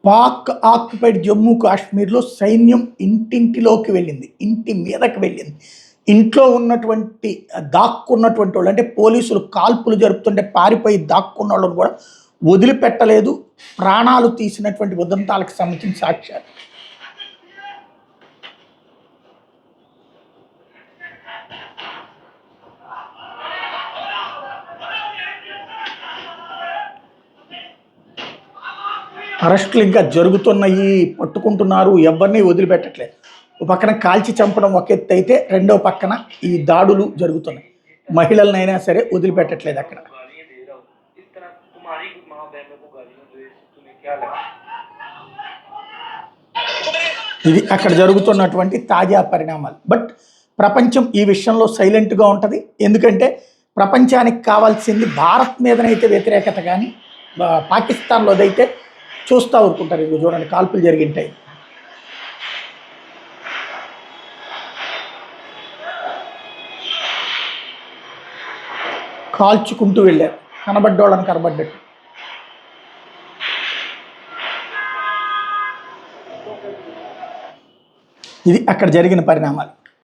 Pak occupied Jammu కాశ్మీర్లో సైన్యం ఇంటింటిలోకి వెళ్ళింది, ఇంటి మీదకి వెళ్ళింది. ఇంట్లో ఉన్నటువంటి దాక్కున్నటువంటి వాళ్ళు, అంటే పోలీసులు కాల్పులు జరుపుతుంటే పారిపోయి దాక్కున్న వాళ్ళని కూడా వదిలిపెట్టలేదు. ప్రాణాలు తీసినటువంటి ఉదంతాలకు సంబంధించిన సాక్ష్యాలు. అరెస్టులు ఇంకా జరుగుతున్నాయి, పట్టుకుంటున్నారు, ఎవరిని వదిలిపెట్టట్లేదు. ఒక పక్కన కాల్చి చంపడం ఒక ఎత్తు అయితే, రెండో పక్కన ఈ దాడులు జరుగుతున్నాయి. మహిళలనైనా సరే వదిలిపెట్టట్లేదు అక్కడ. ఇది అక్కడ జరుగుతున్నటువంటి తాజా పరిణామాలు. బట్ ప్రపంచం ఈ విషయంలో సైలెంట్గా ఉంటుంది. ఎందుకంటే ప్రపంచానికి కావాల్సింది భారత్ మీదనైతే వ్యతిరేకత, కానీ పాకిస్తాన్లోదైతే చూస్తూ ఊరుకుంటారు. ఇది చూడండి, కాల్పులు జరిగింటాయి. కాల్చుకుంటూ వెళ్ళారు, కనబడ్డోళ్ళని కనబడ్డట్టు. ఇది అక్కడ జరిగిన పరిణామాలు.